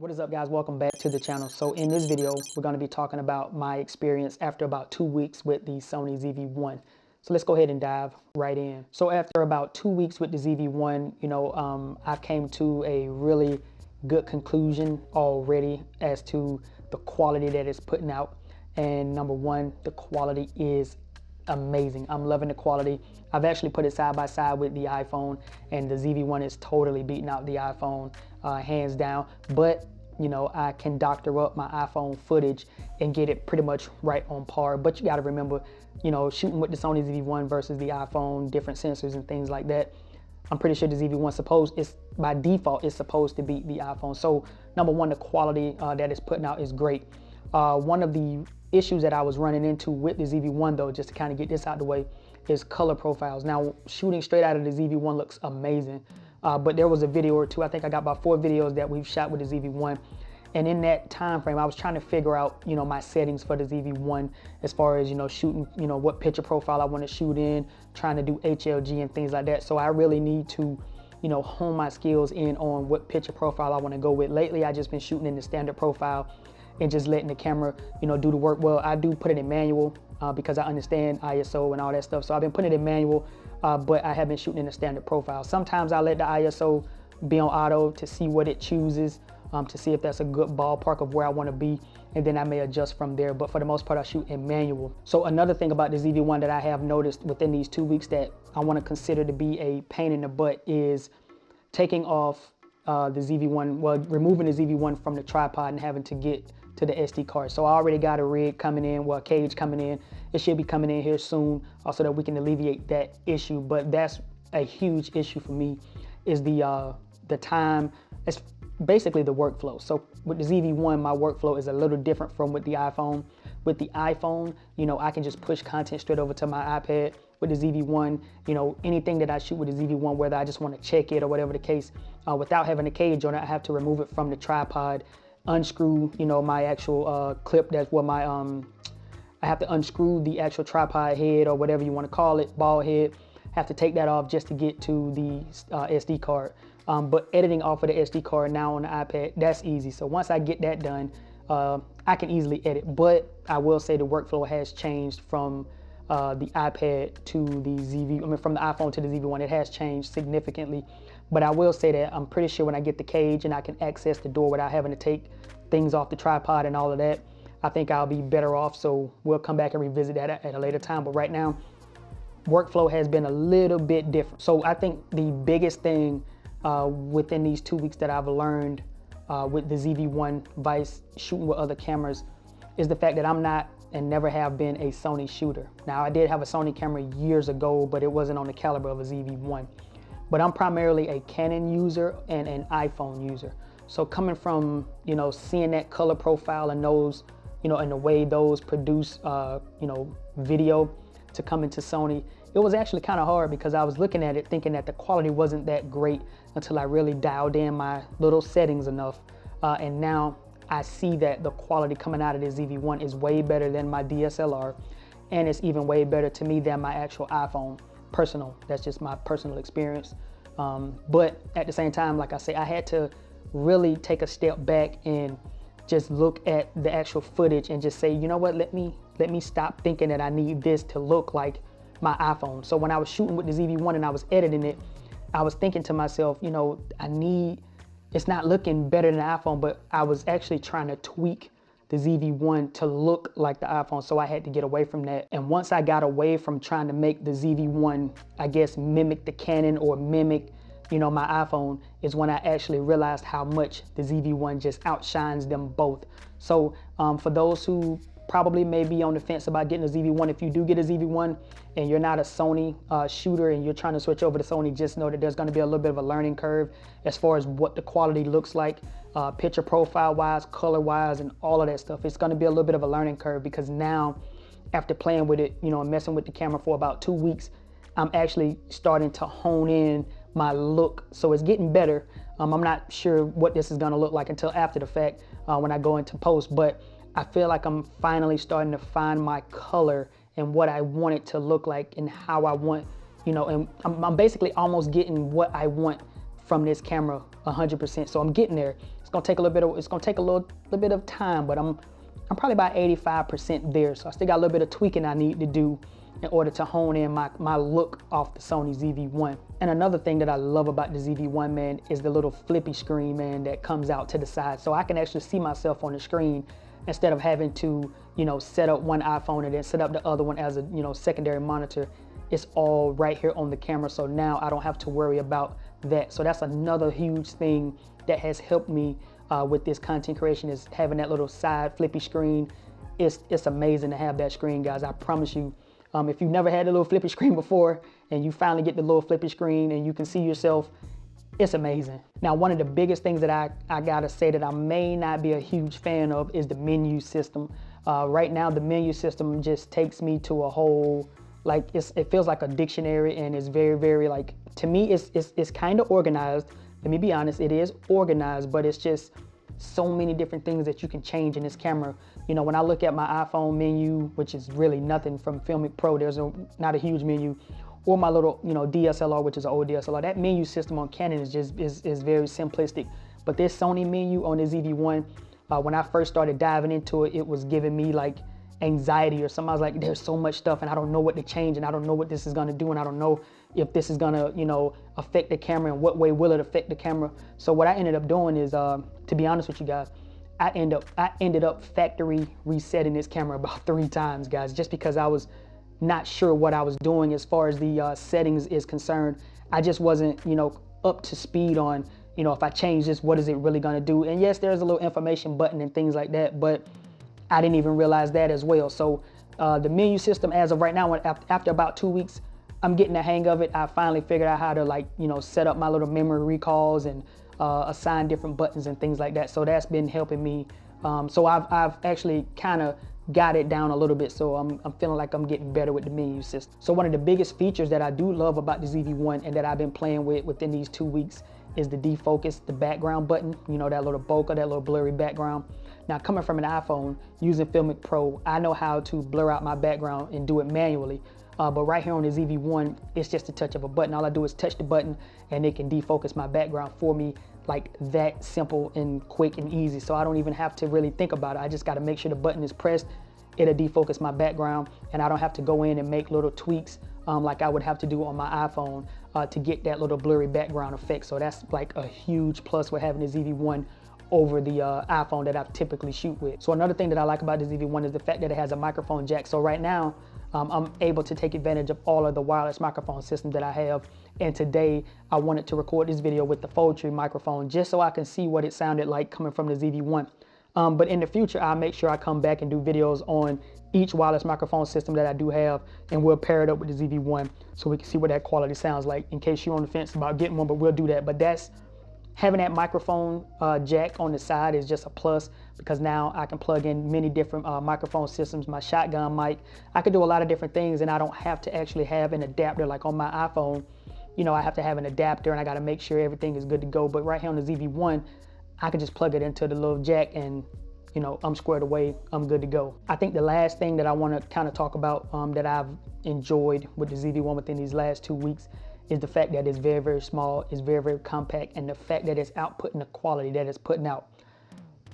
What is up, guys? Welcome back to the channel. So in this video, we're going to be talking about my experience after about 2 weeks with the Sony ZV-1. So let's go ahead and dive right in. So after about 2 weeks with the ZV-1, I came to a really good conclusion already as to the quality that it's putting out. And number one, the quality is amazing. I'm loving the quality. I've actually put it side by side with the iPhone, and the ZV-1 is totally beating out the iPhone, hands down. But I can doctor up my iPhone footage and get it pretty much right on par. But you got to remember, shooting with the Sony ZV-1 versus the iPhone, different sensors and things like that. I'm pretty sure the ZV-1 is by default is supposed to beat the iPhone. So number one, the quality that it's putting out is great. One of the issues that I was running into with the ZV-1, though, just to kind of get this out of the way, is color profiles. Now, shooting straight out of the ZV-1 looks amazing, but there was a video or two, I think I got about 4 videos that we've shot with the ZV-1, and in that time frame, I was trying to figure out, my settings for the ZV-1 as far as, shooting, what picture profile I want to shoot in, trying to do HLG and things like that. So I really need to, hone my skills in on what picture profile I want to go with. Lately, I just been shooting in the standard profile and just letting the camera, do the work. Well, I do put it in manual because I understand ISO and all that stuff. So I've been putting it in manual, but I have been shooting in the standard profile. Sometimes I let the ISO be on auto to see what it chooses, to see if that's a good ballpark of where I want to be, and then I may adjust from there. But for the most part, I shoot in manual. So another thing about the ZV-1 that I have noticed within these 2 weeks that I want to consider to be a pain in the butt is taking off the ZV-1, well, removing the ZV-1 from the tripod and having to get to the SD card. So I already got a rig coming in, well, a cage coming in. It should be coming in here soon, so that we can alleviate that issue. But that's a huge issue for me, is the time. It's basically the workflow. So with the ZV-1, my workflow is a little different from with the iPhone. With the iPhone, I can just push content straight over to my iPad. With the ZV-1, anything that I shoot with the ZV-1, whether I just want to check it or whatever the case, without having a cage on it, I have to remove it from the tripod, unscrew, my actual clip. That's what my, I have to unscrew the actual tripod head or whatever you want to call it, ball head. Have to take that off just to get to the SD card. But editing off of the SD card now on the iPad, that's easy. So once I get that done, I can easily edit. But I will say the workflow has changed from the iPad to the from the iPhone to the ZV-1. It has changed significantly. But I will say that I'm pretty sure when I get the cage and I can access the door without having to take things off the tripod and all of that, I think I'll be better off. So we'll come back and revisit that at a later time. But right now, workflow has been a little bit different. So I think the biggest thing within these 2 weeks that I've learned with the ZV-1 Vice shooting with other cameras is the fact that I'm not and never have been a Sony shooter. Now, I did have a Sony camera years ago, but it wasn't on the caliber of a ZV-1. But I'm primarily a Canon user and an iPhone user. So coming from, seeing that color profile and those, and the way those produce, video to come into Sony, it was actually kind of hard because I was looking at it thinking that the quality wasn't that great until I really dialed in my little settings enough. And now I see that the quality coming out of the ZV-1 is way better than my DSLR, and it's even way better to me than my actual iPhone. That's just my personal experience. But at the same time, like I say, I had to really take a step back and just look at the actual footage and just say, you know what, let me stop thinking that I need this to look like my iPhone. So when I was shooting with the ZV-1 and I was editing it, I was thinking to myself, it's not looking better than the iPhone, but I was actually trying to tweak the ZV-1 to look like the iPhone, so I had to get away from that. And once I got away from trying to make the ZV-1, I guess, mimic the Canon or mimic, my iPhone, is when I actually realized how much the ZV-1 just outshines them both. So for those who probably may be on the fence about getting a ZV-1, if you do get a ZV-1 and you're not a Sony shooter and you're trying to switch over to Sony, just know that there's going to be a little bit of a learning curve as far as what the quality looks like, picture profile wise, color wise, and all of that stuff. It's going to be a little bit of a learning curve because now, after playing with it, and messing with the camera for about 2 weeks, I'm actually starting to hone in my look. So it's getting better. I'm not sure what this is going to look like until after the fact when I go into post, but I feel like I'm finally starting to find my color and what I want it to look like and how I want, and I'm basically almost getting what I want from this camera 100%. So I'm getting there. It's gonna take a little bit of, it's gonna take a little bit of time, but I'm probably about 85% there. So I still got a little bit of tweaking I need to do in order to hone in my look off the Sony ZV-1. And another thing that I love about the ZV-1, man, is the little flippy screen, man, that comes out to the side. So I can actually see myself on the screen instead of having to, you know, set up one iPhone and then set up the other one as a, you know, secondary monitor. It's all right here on the camera. So now I don't have to worry about that. So that's another huge thing that has helped me with this content creation, is having that little side flippy screen. It's amazing to have that screen, guys. I promise you, if you've never had a little flippy screen before and you finally get the little flippy screen and you can see yourself, it's amazing. Now, one of the biggest things that I gotta say that I may not be a huge fan of is the menu system. Right now, the menu system just takes me to a whole, like, it feels like a dictionary, and it's very, very, like, to me, it's kind of organized. Let me be honest, it is organized, but it's just so many different things that you can change in this camera. You know, when I look at my iPhone menu, which is really nothing from Filmic Pro, there's not a huge menu, or my little, you know, DSLR, which is an old DSLR, that menu system on Canon is just is very simplistic. But this Sony menu on the ZV-1, when I first started diving into it, it was giving me like anxiety or something. I was like, there's so much stuff and I don't know what to change, and I don't know what this is gonna do, and I don't know if this is gonna, you know, affect the camera, and what way will it affect the camera. So what I ended up doing is, to be honest with you guys, I ended up factory resetting this camera about 3 times, guys, just because I was not sure what I was doing as far as the settings is concerned. I just wasn't, you know, up to speed on, you know, if I change this, what is it really gonna do? And yes, there's a little information button and things like that, but I didn't even realize that as well. So the menu system, as of right now, after about 2 weeks, I'm getting the hang of it. I finally figured out how to, like, you know, set up my little memory recalls and assign different buttons and things like that. So that's been helping me. So I've actually kind of got it down a little bit. So I'm feeling like I'm getting better with the menu system. So one of the biggest features that I do love about the ZV-1 and that I've been playing with within these 2 weeks is the defocus, the background button, you know, that little bokeh, that little blurry background. Now, coming from an iPhone, using Filmic Pro, I know how to blur out my background and do it manually. But right here on the ZV-1, it's just a touch of a button. All I do is touch the button and it can defocus my background for me, like that simple and quick and easy. So I don't even have to really think about it. I just got to make sure the button is pressed. It'll defocus my background, and I don't have to go in and make little tweaks like I would have to do on my iPhone to get that little blurry background effect. So that's like a huge plus with having the ZV-1 over the iPhone that I typically shoot with. So another thing that I like about the ZV-1 is the fact that it has a microphone jack. So right now, I'm able to take advantage of all of the wireless microphone systems that I have. And today, I wanted to record this video with the Fold microphone just so I can see what it sounded like coming from the ZV-1. But in the future, I'll make sure I come back and do videos on each wireless microphone system that I do have, and we'll pair it up with the ZV-1 so we can see what that quality sounds like, in case you're on the fence about getting one, but we'll do that. But that's, having that microphone jack on the side is just a plus, because now I can plug in many different microphone systems, my shotgun mic. I could do a lot of different things, and I don't have to actually have an adapter like on my iPhone. You know, I have to have an adapter and I got to make sure everything is good to go. But right here on the ZV-1, I can just plug it into the little jack and, you know, I'm squared away, I'm good to go. I think the last thing that I want to kind of talk about that I've enjoyed with the ZV-1 within these last 2 weeks is the fact that it's very, very small, it's very, very compact, and the fact that it's outputting the quality that it's putting out.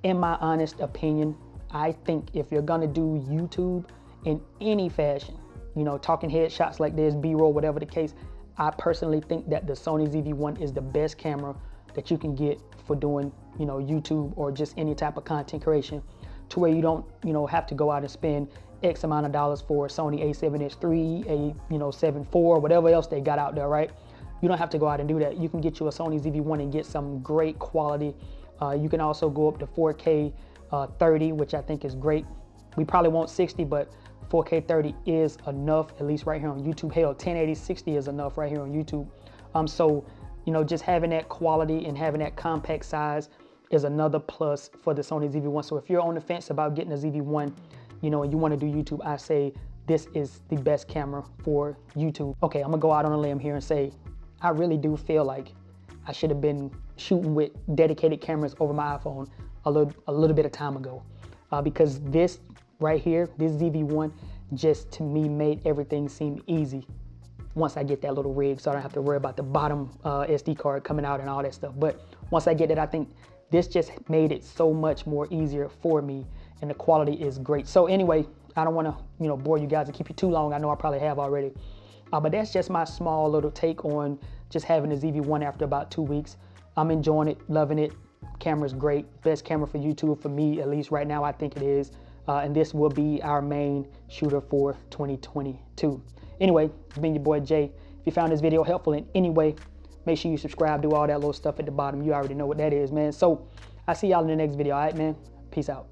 In my honest opinion, I think if you're gonna do YouTube in any fashion, you know, talking headshots like this, B-roll, whatever the case, I personally think that the Sony ZV-1 is the best camera that you can get for doing, you know, YouTube or just any type of content creation, to where you don't, you know, have to go out and spend X amount of dollars for a Sony a7S III, a, you know, 7 IV, whatever else they got out there, right? You don't have to go out and do that. You can get you a Sony ZV-1 and get some great quality. You can also go up to 4K 30, which I think is great. We probably want 60, but 4K 30 is enough, at least right here on YouTube. Hell, 1080 60 is enough right here on YouTube. So, you know, just having that quality and having that compact size is another plus for the Sony ZV-1. So if you're on the fence about getting a ZV-1, you know, and you want to do YouTube, I say this is the best camera for YouTube. Okay, I'm gonna go out on a limb here and say, I really do feel like I should have been shooting with dedicated cameras over my iPhone a little bit of time ago, because this right here, this ZV-1, just to me made everything seem easy once I get that little rig, so I don't have to worry about the bottom SD card coming out and all that stuff. But once I get it, I think this just made it so much more easier for me, and the quality is great. So anyway, I don't want to bore you guys and keep you too long. I know I probably have already, but that's just my small little take on just having the ZV-1 after about 2 weeks. I'm enjoying it, loving it. Camera's great, best camera for YouTube for me, at least right now I think it is. And this will be our main shooter for 2022. Anyway, it's been your boy Jay. If you found this video helpful in any way, make sure you subscribe, do all that little stuff at the bottom. You already know what that is, man. So I'll see y'all in the next video, all right, man? Peace out.